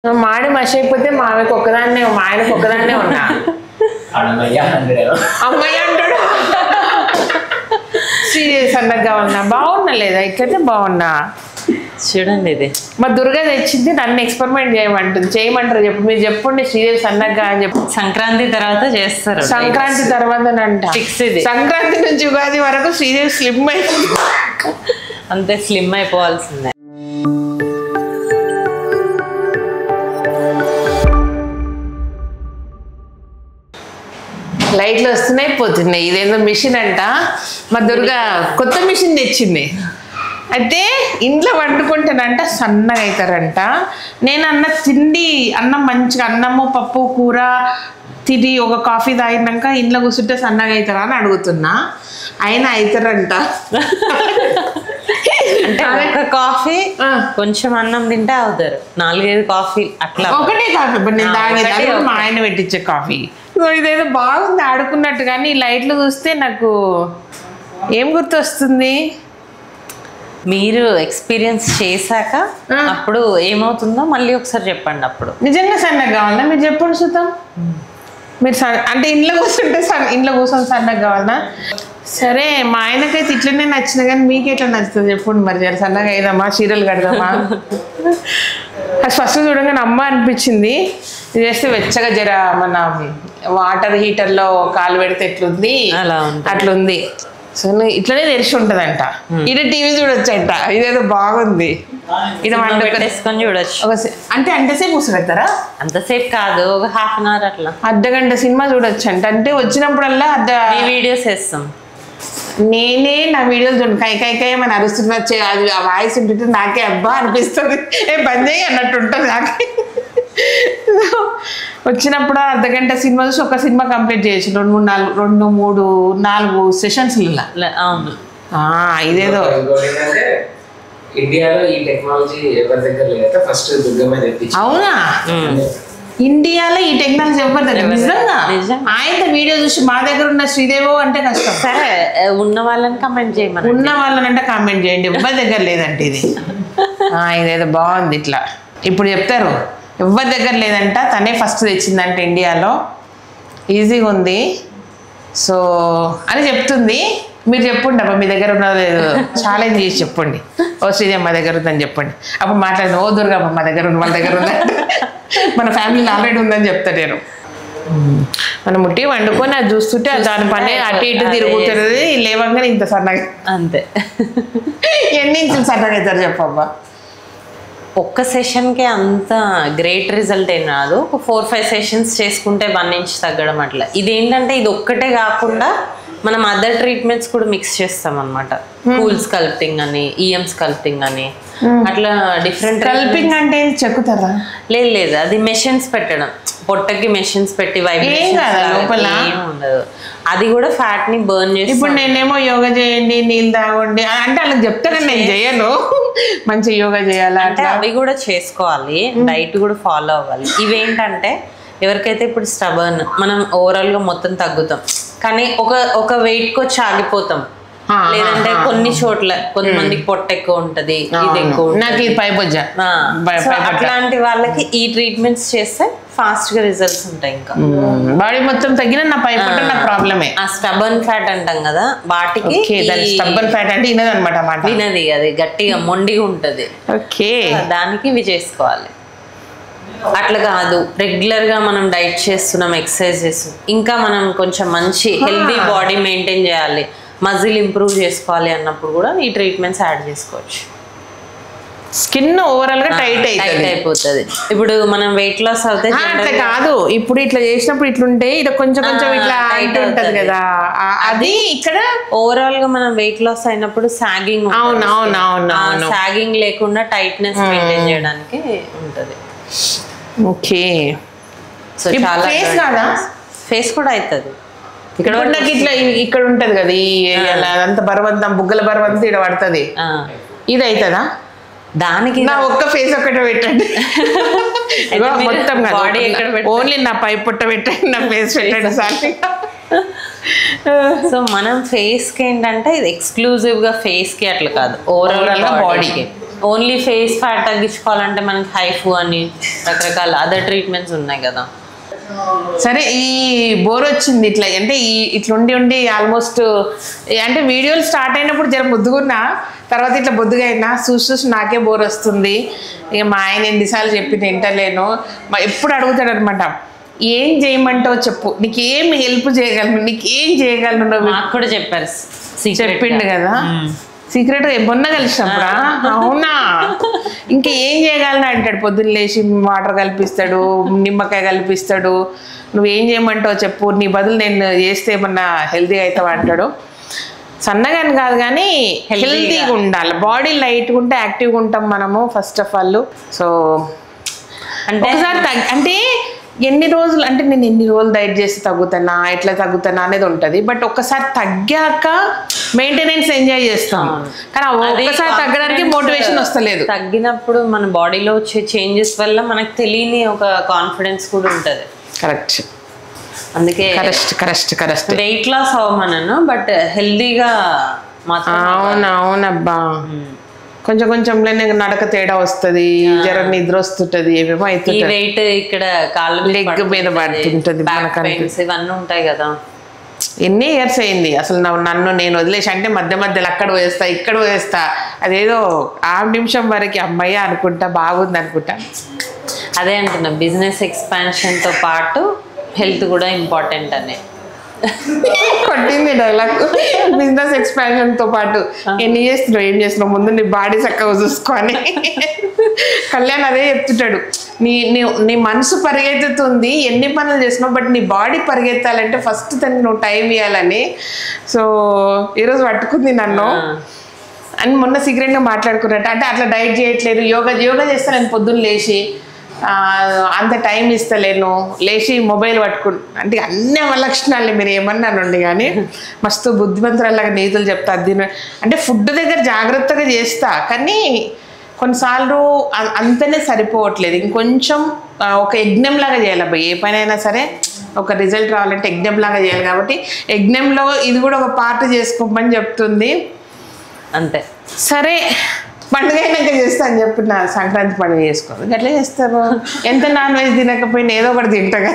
మాడి మషి అయిపోతే మా ఆయనకు ఒక్కదాన్నే ఉన్నా అమ్మయ్య అంటాడు. సీరియస్ అన్నగా ఉన్నా బాగున్నా లేదా ఇట్లయితే బాగున్నా. చూడండి ఇది మా దుర్గా తెచ్చింది, నన్ను ఎక్స్పెరిమెంట్ చేయమంటారు. చెప్పు మీరు చెప్పండి శ్రీదేవి సన్నగా అని చెప్పి. సంక్రాంతి తర్వాత చేస్తారు. సంక్రాంతి తర్వాతనంట ఫిక్స్ ఇది. సంక్రాంతి నుంచి ఉగాది వరకు శ్రీదేవి స్లిమ్ అయిపోయింది. అంతే స్లిమ్ అయిపోవాల్సిందే. లైట్లు వస్తున్నాయి పోతున్నాయి. ఇదేదో మిషన్ అంట, మా దుర్గా కొత్త మిషన్ తెచ్చింది. అయితే ఇంట్లో వండుకుంటానంట సన్నగా అవుతారంట. నేను అన్నం మంచిగా అన్నము పప్పు కూర తిని ఒక కాఫీ తాగినాక ఇంట్లో కూర్చుంటే సన్నగా అవుతారా అని అడుగుతున్నా. అయినా అవుతారంట. అంటే ఒక కాఫీ కొంచెం అన్నం తింటే అవుతారు, 4-5 కాఫీ అట్లా. ఒకటే కాఫీ ఇప్పుడు నేను తాగేది, మా ఆయన పెట్టించే కాఫీ. ఇదేదో బాగుంది ఆడుకున్నట్టు. కానీ ఈ లైట్లు చూస్తే నాకు ఏం గుర్తొస్తుంది, మీరు ఎక్స్పీరియన్స్ చేశాక అప్పుడు ఏమవుతుందో మళ్ళీ ఒకసారి చెప్పండి. అప్పుడు నిజంగా సన్నగా కావాలన్నా మీరు చెప్పండి చూద్దాం. మీరు అంటే ఇంట్లో కూర్చొని సన్నగా కావాలన్నా సరే. మా ఆయనకైతే ఇట్లనే నచ్చింది, కానీ మీకు ఎట్లా నచ్చుతుంది చెప్పండి. మరి జర సన్నగా అయిదామా, చీరలు కడదామా? అది ఫస్ట్ చూడగానే అమ్మ అనిపించింది. ఇది చేస్తే వెచ్చగా జర మన వాటర్ హీటర్లో కాలు పెడితే ఎట్లుంది అట్లుంది. సో ఇట్లనే తెరిచి ఉంటదంట. ఇది టీవీ చూడొచ్చంట. ఇదేదో బాగుంది. ఇది పెట్టేసుకొని చూడొచ్చు. అంటే అంతసేపు కూర్చోబెడతారా? అంతసేపు కాదు, ఒక ½ అన్ అవర్ అట్లా, అర్ధగంట సినిమా చూడొచ్చు అంట. అంటే వచ్చినప్పుడల్లా వీడియోస్ వేస్తాం. నేనే నా వీడియోలు చూడండి కై మన అరుస్తున్నా అది ఆ వాయిస్ ఉంటుంటే నాకే అబ్బా అనిపిస్తుంది. బంద్ చేయి అన్నట్టు ఉంటుంది నాకే. వచ్చినప్పుడు అర్ధగంట సినిమా చూసి ఒక సినిమా కంప్లీట్ చేయొచ్చు. 2-3-4 సెషన్స్. అవును. ఇదేదో ఇండియాలో ఈ టెక్నాలజీ ఎవరి దగ్గర లేదా ఫస్ట్ దుర్గమ్మ తెప్పించి. అవునా? ఇండియాలో ఈ టెక్నాలజీ ఎవరి దగ్గర? నిజంగా ఆయన వీడియో చూసి మా దగ్గర ఉన్న శ్రీదేవో అంటే కష్టం. సరే ఉన్న వాళ్ళని కామెంట్ చేయమని. ఉన్న వాళ్ళనంటే కామెంట్ చేయండి. ఎవరి దగ్గర లేదంటే ఇది. ఇదేదో బాగుంది. ఇట్లా ఇప్పుడు చెప్తారు ఎవరి దగ్గర లేదంట, తనే ఫస్ట్ తెచ్చిందంట ఇండియాలో. ఈజీగా ఉంది సో అని చెప్తుంది. మీరు చెప్పండి అబ్బా మీ దగ్గర ఉన్నదో లేదు, ఛాలెంజ్ చేసి చెప్పండి. ఓ శ్రీదేవి మా దగ్గర ఉందని చెప్పండి. అప్పుడు మాట్లాడిన ఓ దుర్గమ్మ మా దగ్గర ఉంది, వాళ్ళ దగ్గర ఉందంటే మన ఫ్యామిలీలో ఆల్రెడీ ఉందని చెప్తా నేను. మనం ముట్టి వండుకొని అది చూస్తుంటే దాని పని అటు ఇటు తిరుగుతుంది. లేవంగానే ఇంత సన్నగా అంతే. ఎన్ని ఇంచులు సన్నగా అవుతారు చెప్పబ్బా? ఒక్క సెషన్కే అంత గ్రేట్ రిజల్ట్ ఏం రాదు. ఒక 4-5 సెషన్స్ చేసుకుంటే 1 ఇంచ్ తగ్గడం అట్లా. ఇదేంటంటే ఇది ఒక్కటే కాకుండా మనం అదర్ ట్రీట్మెంట్స్ కూడా మిక్స్ చేస్తాం అనమాట. కూల్ స్కల్ప్టింగ్ అని, ఈఎం స్కల్ప్టింగ్ అని, అట్లా డిఫరెంట్. స్కల్పింగ్ అంటే చెక్కుతారా? లేదు, అది మెషిన్స్ పెట్టడం. పొట్టకి మెషిన్స్ పెట్టి వైబ్రేషన్ ఉండదు. అది కూడా ఫ్యాట్ ని బర్న్ చేసి. ఇప్పుడు నేనేమో యోగా చేయండి, నీళ్ళు తాగండి అంటే వాళ్ళకి చెప్తా కానీ నేను చేయను. మంచి యోగా చేయాలి అంటే అవి కూడా చేసుకోవాలి, డైట్ కూడా ఫాలో అవ్వాలి. ఇవేంటంటే ఎవరికైతే ఇప్పుడు స్టబర్న్, మనం ఓవరాల్ గా మొత్తం తగ్గుతాం కానీ ఒక వెయిట్కి వచ్చి ఆగిపోతాం. లేదంటే కొన్ని చోట్ల కొంతమందికి పొట్ట ఎక్కువ ఉంటది, ఇది ఎక్కువ నాకు ఇది పైబొజ్జ. అట్లాంటి వాళ్ళకి ఈ ట్రీట్మెంట్స్ చేస్తే ఫాస్ట్ గా రిజల్ట్స్ ఉంటాయి. ఇంకా బాడీ మొత్తం తగ్గిన నా పై పొట్ట నా ప్రాబ్లమే. ఆ స్టబర్న్ ఫ్యాట్ అంటాం కదా, వాటికి స్టబర్న్ ఫ్యాట్ అంటే వినదు అనమాట. వినది, అది గట్టిగా మొండిగా ఉంటది. దానికి ఇవి చేసుకోవాలి. అట్లా కాదు, రెగ్యులర్ గా మనం డైట్ చేస్తున్నాం, ఎక్సర్సైజ్ చేస్తున్నాం, ఇంకా మనం కొంచెం మంచి హెల్దీ బాడీ మెయింటైన్ చేయాలి, మజిల్ ఇంప్రూవ్ చేసుకోవాలి అన్నప్పుడు కూడా ఈ ట్రీట్మెంట్స్ యాడ్ చేసుకోవచ్చు. స్కిన్ ఓవరాల్ గా టైట్ అయిపోతుంది. ఇప్పుడు మనం వెయిట్ లాస్ అవుతే కాదు, ఇప్పుడు ఇట్లా చేసినప్పుడు ఇట్లుంటే ఇది కొంచెం ఇట్లా ఉంటది కదా, అది ఇక్కడ ఓవరాల్ గా మనం వెయిట్ లాస్ అయినప్పుడు సాగింగ్. అవునవునవును, సాగింగ్ లేకుండా టైట్నెస్ మెయింటైన్ చేయడానికి ఉంటది. ఓకే. సో చాలా ఫేస్ కూడా అవుతుంది. ఇక్కడ నాకు ఇట్లా ఇక్కడ ఉంటది కదా ఈ ఏరియాలో అంత బరువంతం, బుగ్గల బరువంతా ఇక్కడ పడుతుంది. ఇది అవుతుందా? దానికి నా ఒక్క ఫేస్ ఒకటే పెట్టండి, మొత్తం బాడీ ఎక్కడ ఓన్లీ నా పై పుట్ట పెట్టండి, నా ఫేస్ పెట్టండి సార్. సో మనం ఫేస్ కి ఏంటంటే ఇది ఎక్స్క్లూజివ్ గా ఫేస్ కి అట్లా కాదు, ఓవరాల్ గా బాడీకి ఓన్లీ ఫేస్ ఫ్యాట్ తగ్గించుకోవాలంటే మనకి హైఫు అని రకరకాల అదర్ ట్రీట్మెంట్స్ ఉన్నాయి కదా. సరే ఈ బోర్ వచ్చింది ఇట్లా అంటే ఇట్లా ఉండి ఆల్మోస్ట్ అంటే వీడియోలు స్టార్ట్ అయినప్పుడు జర ముద్దుగున్నా, తర్వాత ఇట్లా బొద్దుగా అయినా చూసి నాకే బోర్ వస్తుంది. ఇక మా ఆయన ఎన్నిసార్లు చెప్పి తింటలేను, ఎప్పుడు అడుగుతాడు అనమాట, ఏం చేయమంటావు చెప్పు, నీకేం హెల్ప్ చేయగలను, నీకేం చేయగలను. నాకు కూడా చెప్పారు, చెప్పిండు కదా సీక్రెట్ మొన్న కలిసినప్పుడా. అవునా, ఇంకా ఏం చేయగలను అంటాడు. పొద్దున్న లేచి వాటర్ కలిపిస్తాడు, నిమ్మకాయ కలిపిస్తాడు. నువ్వేం చేయమంటావు చెప్పు, నీ బదులు నేను చేస్తే ఏమన్నా హెల్తీగా అవుతావు అంటాడు. సన్నగాని కాదు కానీ హెల్తీగా ఉండాలి, బాడీ లైట్గా ఉంటే యాక్టివ్గా ఉంటాం మనము ఫస్ట్ ఆఫ్ ఆల్. సో అంటే ఒకసారి అంటే ఎన్ని రోజులు అంటే నేను ఎన్ని రోజులు డైట్ చేసి తగ్గుతానా, ఎట్లా తగ్గుతానా అనేది ఉంటుంది. బట్ ఒక్కసారి తగ్గాక మెయింటెనెన్స్ ఎంజాయ్ చేస్తాం, కానీ ఒక్కసారి తగ్గడానికి మోటివేషన్ వస్తలేదు. తగ్గినప్పుడు మన బాడీలో వచ్చే చేంజెస్ వల్ల మనకు తెలియని ఒక కాన్ఫిడెన్స్ కూడా ఉంటుంది. కరెక్ట్, అందుకే కరెక్ట్ వెయిట్ లాస్ అవ్వమన్నాను, బట్ హెల్దీగా మాత్రం. అవునబ్బా, కొంచెం నడక తేడా వస్తుంది, జర నిద్ర వస్తుంటది, ఏమేమో అవుతుంది. వెయిట్ ఇక్కడ కాళ్ళ లెగ్ మీద పడుతుంటది, ఇవన్నీ ఉంటాయి కదా. ఎన్ని ఇయర్స్ అయింది అసలు నన్ను నేను వదిలేసి, అంటే మధ్యలో అక్కడ పోయేస్తా ఇక్కడ పోయేస్తా, అదేదో 6 నిమిషం వరకు అమ్మాయి అనుకుంటా, బాగుంది అనుకుంటా. అదే అంటున్నా, బిజినెస్ ఎక్స్పాన్షన్తో పాటు హెల్త్ కూడా ఇంపార్టెంట్ అనే కొట్టింది డైలాగ్. బిజినెస్ ఎక్స్పాన్షన్తో పాటు ఎన్ని చేస్తున్నావు, ఏం చేస్తున్నావు, ముందు నీ బాడీ చక్కగా చూసుకొని. కళ్యాణ్ అదే చెప్తుంటాడు, నీ మనసు పరిగెత్తుతుంది, ఎన్ని పనులు చేస్తున్నావు, బట్ నీ బాడీ పరిగెత్తాలంటే ఫస్ట్ దానికి నువ్వు టైం ఇవ్వాలని. సో ఈరోజు పట్టుకుంది నన్ను అని మొన్న సీక్రెట్గా మాట్లాడుకున్నట్టు. అంటే అట్లా డైట్ చేయట్లేదు, యోగా చేస్తా నేను పొద్దున్న లేచి, అంత టైం ఇస్తలేను, లేచి మొబైల్ అంటే అన్ని అవలక్షణాలు మీరు ఏమన్నానండి. కానీ మస్తు బుద్ధిమంతురాలాగా నీతులు చెప్తా. అంటే ఫుడ్ దగ్గర జాగ్రత్తగా చేస్తా, కానీ కొన్నిసార్లు అంతనే సరిపోవట్లేదు. ఇంకొంచెం ఒక యజ్ఞంలాగా చేయాలి, ఏ పనైనా సరే ఒక రిజల్ట్ రావాలంటే యజ్ఞంలాగా చేయాలి. కాబట్టి యజ్ఞంలో ఇది కూడా ఒక పార్ట్ చేసుకోమని చెప్తుంది. అంతే. సరే పండుగ అయినాక చేస్తా అని చెప్పిన, సంక్రాంతి పండుగ చేసుకోరు, ఎట్లా చేస్తారు? ఎంత నాన్ వెజ్ తినకపోయినా ఏదో ఒకటి తింటగా.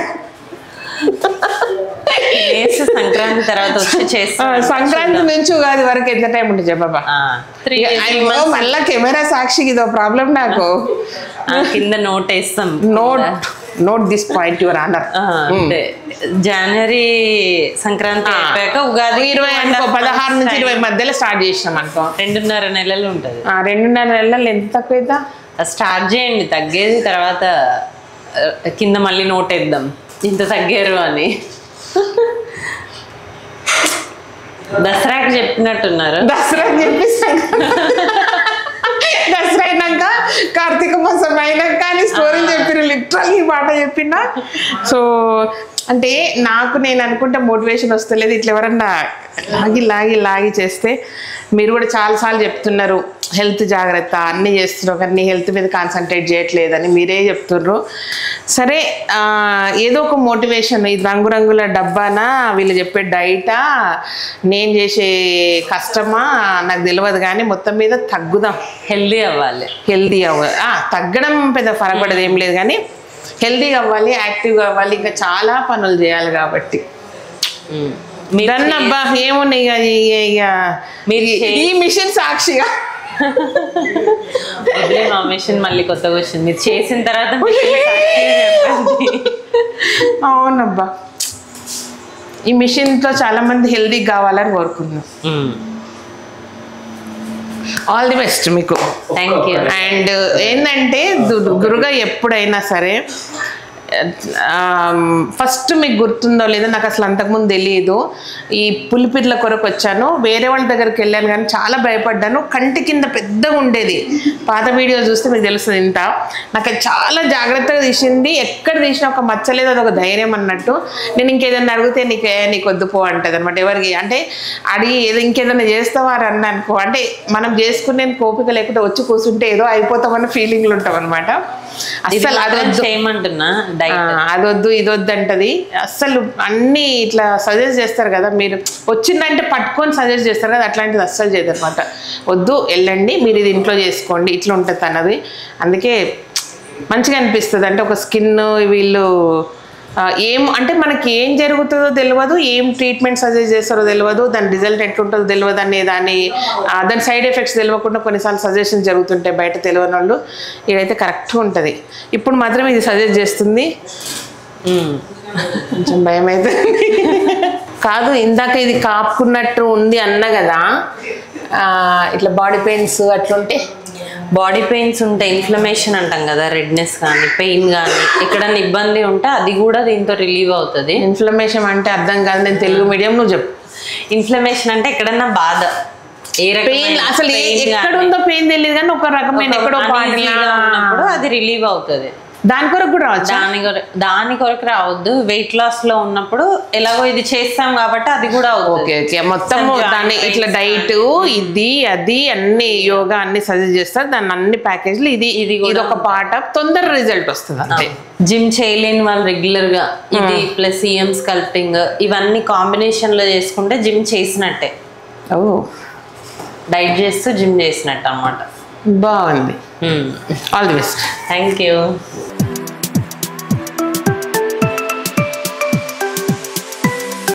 సంక్రాంతి తర్వాత వచ్చి చేస్తా. సంక్రాంతి నుంచి ఉగాది వరకు ఎంత టైం ఉంటుంది చెప్పబ్బా? మళ్ళా కెమెరా సాక్షికి ఇదో ప్రాబ్లం నాకు. కింద నోట్ వేస్తాం, note this point your honour. జనవరి సంక్రాంతి అయిపోయాక ఉగాది 16 నుంచి 20 మధ్యలో స్టార్ట్ చేసినాం అనుకో, 2.5 నెలలు ఉంటుంది. 2.5 నెలలు ఎంత తక్కువ అవుతా స్టార్ట్ చేయండి, తగ్గేది తర్వాత కింద మళ్ళీ నోట్ వేద్దాం ఇంత తగ్గారు అని. దసరాకి చెప్పినట్టున్నారు. దసరాకి చెప్పిస్తాను, దసరా అయినాక కార్తీక మాసం అయినాక అని స్టోరీ చెప్పిన, లిటరల్ ఈ మాట చెప్పిన. సో అంటే నాకు నేను అనుకుంటే మోటివేషన్ వస్తలేదు. ఇట్లా ఎవరన్నా లాగి చేస్తే, మీరు కూడా చాలాసార్లు చెప్తున్నారు హెల్త్ జాగ్రత్త అన్నీ చేస్తున్నారు, కానీ హెల్త్ మీద కాన్సన్ట్రేట్ చేయట్లేదని మీరే చెప్తున్నారు. సరే ఏదో ఒక మోటివేషన్, ఇది రంగురంగుల డబ్బానా, వీళ్ళు చెప్పే డైటా, నేను చేసే కష్టమా నాకు తెలియదు, కానీ మొత్తం మీద తగ్గుదాం, హెల్దీ అవ్వాలి. తగ్గడం పెద్ద ఫరపడదు ఏం లేదు, కానీ హెల్దీగా అవ్వాలి, యాక్టివ్గా అవ్వాలి, ఇంకా చాలా పనులు చేయాలి. కాబట్టి అబ్బా ఏమున్నాయి ఈ మిషన్ సాక్షిగా. మా మిషన్ మళ్ళీ కొత్తగా వచ్చింది, మీరు చేసిన తర్వాత. అవునబ్బా, ఈ మిషన్తో చాలా మంది హెల్దీగా కావాలని కోరుకున్నాం. ఆల్ ది బెస్ట్ మీకు. Thank you. అండ్ ఏంటంటే గురుగా ఎప్పుడైనా సరే ఫస్ట్ మీకు గుర్తుందో లేదో నాకు అసలు అంతకుముందు తెలియదు. ఈ పులిపిర్ల కొరకు వచ్చాను, వేరే వాళ్ళ దగ్గరికి వెళ్ళాను, కానీ చాలా భయపడ్డాను. కంటి కింద పెద్దగా ఉండేది, పాత వీడియో చూస్తే మీకు తెలుస్తుంది. ఇంత నాకు చాలా జాగ్రత్తగా తీసింది, ఎక్కడ తీసినా ఒక మచ్చలేదు, అదొక ధైర్యం అన్నట్టు. నేను ఇంకేదన్నా అడిగితే నీకు వద్దుపో అంటది అనమాట. ఎవరికి అంటే అడిగి ఏదో ఇంకేదైనా చేస్తావా అని అన్న అనుకో, అంటే మనం చేసుకునే కోపిక లేకుండా వచ్చి కూర్చుంటే ఏదో అయిపోతామన్న ఫీలింగ్లు ఉంటాం అనమాట. అస్సలు అదొద్దు చేయమంటున్నా డైట్, అదొద్దు ఇదొద్దు అంటది. అస్సలు అన్నీ ఇట్లా సజెస్ట్ చేస్తారు కదా, మీరు వచ్చిందంటే పట్టుకొని సజెస్ట్ చేస్తారు కదా, అట్లాంటిది అస్సలు చేయదు అనమాట. వద్దు వెళ్ళండి మీరు ఇది ఇంట్లో చేసుకోండి ఇట్లా ఉంటుంది అన్నది. అందుకే మంచిగా అనిపిస్తుంది. అంటే ఒక స్కిన్ వీళ్ళు ఏం అంటే మనకి ఏం జరుగుతుందో తెలియదు, ఏం ట్రీట్మెంట్ సజెస్ట్ చేస్తారో తెలియదు, దాని రిజల్ట్ ఎట్లుంటుందో తెలియదు అనే దాని సైడ్ ఎఫెక్ట్స్ తెలియకుండా కొన్నిసార్లు సజెషన్స్ జరుగుతుంటాయి బయట తెలియని వాళ్ళు. ఇదైతే కరెక్ట్గా ఉంటుంది. ఇప్పుడు మాత్రం ఇది సజెస్ట్ చేస్తుంది. కొంచెం భయం అయితే కాదు, ఇందాక ఇది కాపుకున్నట్టు ఉంది అన్న కదా, ఇట్లా బాడీ పెయిన్స్ అట్లుంటే బాడీ పెయిన్స్ ఉంటే ఇన్ఫ్లమేషన్ అంటాం కదా, రెడ్నెస్ కానీ పెయిన్ కానీ ఎక్కడన్నా ఇబ్బంది ఉంటే అది కూడా దీంతో రిలీవ్ అవుతుంది. ఇన్ఫ్లమేషన్ అంటే అర్థం కాదు, నేను తెలుగు మీడియం, నువ్వు చెప్పు. ఇన్ఫ్లమేషన్ అంటే ఎక్కడన్నా బాధ, ఏ పెయిన్ అసలు ఎక్కడ ఉందో పెయిన్ తెలియదు కానీ ఒక రకమైన ఎక్కడో ఉన్నప్పుడు అది రిలీవ్ అవుతుంది. దాని కొరకు కూడా రావచ్చు, దాని కొరకు రావద్దు. వెయిట్ లాస్ లో ఉన్నప్పుడు ఎలాగో ఇది చేస్తాం కాబట్టి అది కూడా ఓకే మొత్తం దాన్ని ఇట్లా డైట్ ఇది అది అన్ని యోగా అన్ని సజెస్ట్ చేస్తారు. దాన్ని అన్ని ప్యాకేజ్లు ఇది ఒక పార్ట్ ఆఫ్ తొందర రిజల్ట్ వస్తుంది అంతే. జిమ్ చేయలేని వాళ్ళు రెగ్యులర్ గా ఇది ప్లస్ ఈఎం స్కల్ప్టింగ్ ఇవన్నీ కాంబినేషన్ లో చేసుకుంటే జిమ్ చేసినట్టే. డైట్ చేస్తూ జిమ్ చేసినట్టు అన్నమాట. బాగుంది. All the best. Thank you.